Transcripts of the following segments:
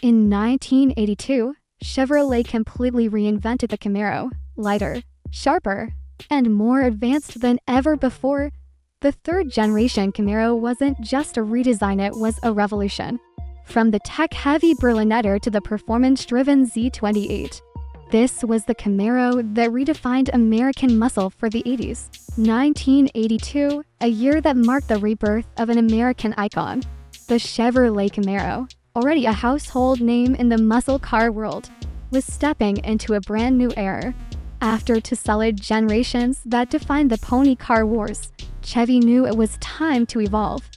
In 1982, Chevrolet completely reinvented the Camaro, lighter, sharper, and more advanced than ever before. The third-generation Camaro wasn't just a redesign, it was a revolution. From the tech-heavy Berlinetta to the performance-driven Z28. This was the Camaro that redefined American muscle for the 80s. 1982, a year that marked the rebirth of an American icon. The Chevrolet Camaro, already a household name in the muscle car world, was stepping into a brand new era. After two solid generations that defined the pony car wars, Chevy knew it was time to evolve.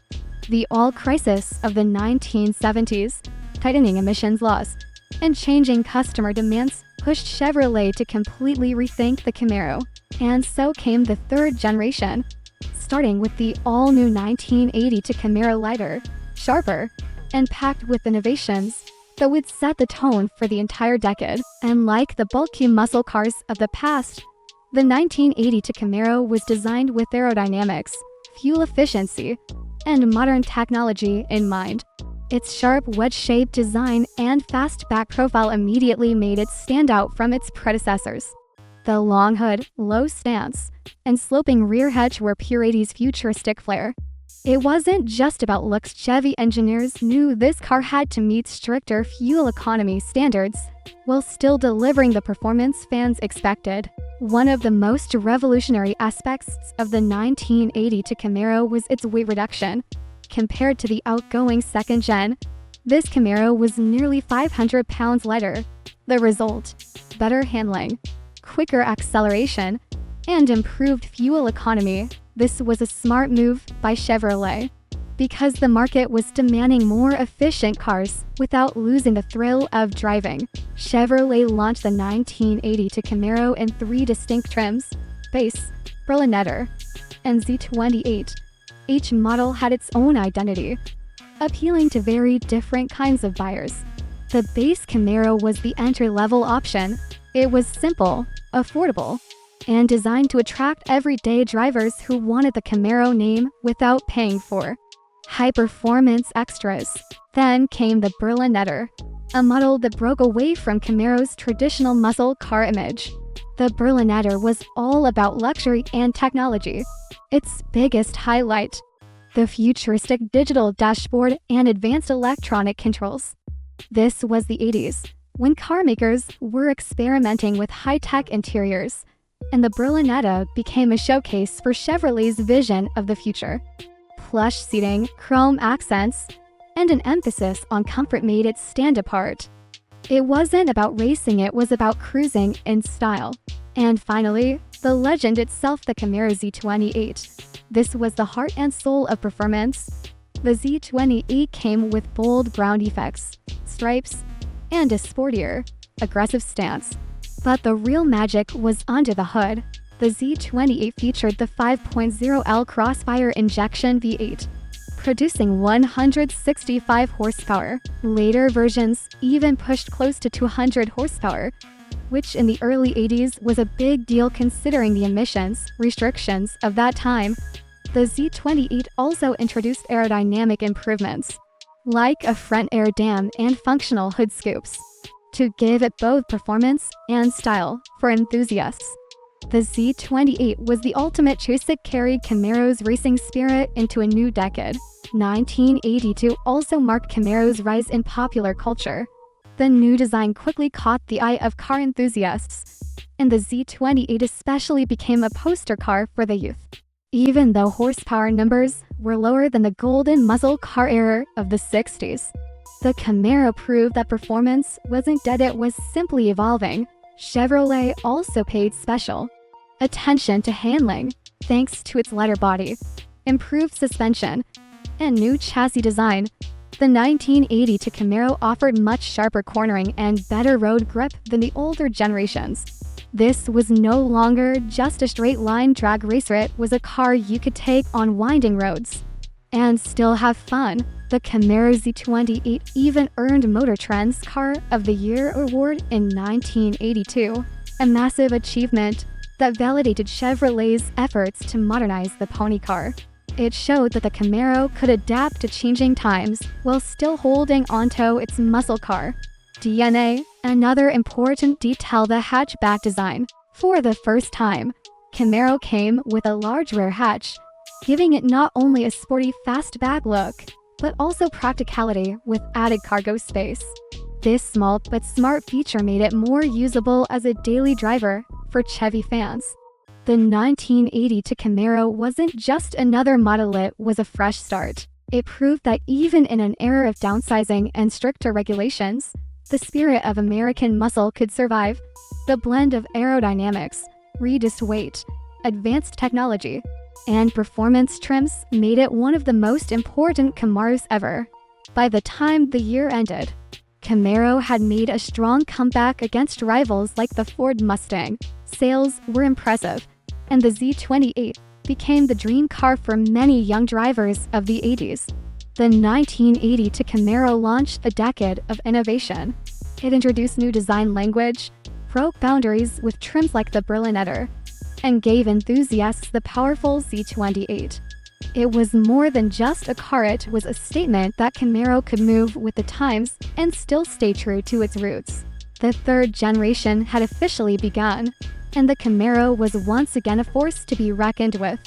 The oil crisis of the 1970s, tightening emissions laws, and changing customer demands pushed Chevrolet to completely rethink the Camaro, and so came the third generation, starting with the all-new 1982 Camaro, lighter, sharper, and packed with innovations that would set the tone for the entire decade. And like the bulky muscle cars of the past, the 1982 Camaro was designed with aerodynamics, fuel efficiency, and modern technology in mind. Its sharp wedge-shaped design and fastback profile immediately made it stand out from its predecessors. The long hood, low stance, and sloping rear hatch were pure 80s futuristic flair. It wasn't just about looks. Chevy engineers knew this car had to meet stricter fuel economy standards while still delivering the performance fans expected. One of the most revolutionary aspects of the 1982 Camaro was its weight reduction. Compared to the outgoing second gen, this Camaro was nearly 500 pounds lighter. The result: better handling, quicker acceleration, and improved fuel economy. This was a smart move by Chevrolet, because the market was demanding more efficient cars without losing the thrill of driving. Chevrolet launched the 1982 Camaro in three distinct trims: Base, Berlinetta, and Z28. Each model had its own identity, appealing to very different kinds of buyers. The base Camaro was the entry-level option. It was simple, affordable, and designed to attract everyday drivers who wanted the Camaro name without paying for high-performance extras. Then came the Berlinetta, a model that broke away from Camaro's traditional muscle car image. The Berlinetta was all about luxury and technology. Its biggest highlight: the futuristic digital dashboard and advanced electronic controls. This was the 80s, when car makers were experimenting with high-tech interiors, and the Berlinetta became a showcase for Chevrolet's vision of the future. Plush seating, chrome accents, and an emphasis on comfort made it stand apart. It wasn't about racing, it was about cruising in style. And finally, the legend itself, the Camaro Z28. This was the heart and soul of performance. The Z28 came with bold ground effects, stripes, and a sportier, aggressive stance. But the real magic was under the hood. The Z28 featured the 5.0L Crossfire injection V8, producing 165 horsepower. Later versions even pushed close to 200 horsepower, which in the early 80s was a big deal considering the emissions restrictions of that time. The Z28 also introduced aerodynamic improvements, like a front air dam and functional hood scoops, to give it both performance and style for enthusiasts. The Z28 was the ultimate choice that carried Camaro's racing spirit into a new decade. 1982 also marked Camaro's rise in popular culture. The new design quickly caught the eye of car enthusiasts, and the Z28 especially became a poster car for the youth. Even though horsepower numbers were lower than the golden muscle car era of the 60s, the Camaro proved that performance wasn't dead, it was simply evolving. Chevrolet also paid special attention to handling, thanks to its lighter body, improved suspension, and new chassis design. The 1982 Camaro offered much sharper cornering and better road grip than the older generations. This was no longer just a straight-line drag racer, it was a car you could take on winding roads and still have fun. The Camaro Z28 even earned Motor Trend's Car of the Year award in 1982, a massive achievement that validated Chevrolet's efforts to modernize the pony car. It showed that the Camaro could adapt to changing times while still holding onto its muscle car DNA. Another important detail: the hatchback design. For the first time, Camaro came with a large rear hatch, giving it not only a sporty fastback look, but also practicality with added cargo space. This small but smart feature made it more usable as a daily driver for Chevy fans. The 1982 Camaro wasn't just another model, it was a fresh start. It proved that even in an era of downsizing and stricter regulations, the spirit of American muscle could survive. The blend of aerodynamics, reduced weight, advanced technology, and performance trims made it one of the most important Camaros ever. By the time the year ended, Camaro had made a strong comeback against rivals like the Ford Mustang. Sales were impressive, and the Z28 became the dream car for many young drivers of the 80s. The 1982 Camaro launched a decade of innovation. It introduced new design language, broke boundaries with trims like the Berlinetta, and gave enthusiasts the powerful Z28. It was more than just a car, it was a statement that Camaro could move with the times and still stay true to its roots. The third generation had officially begun, and the Camaro was once again a force to be reckoned with.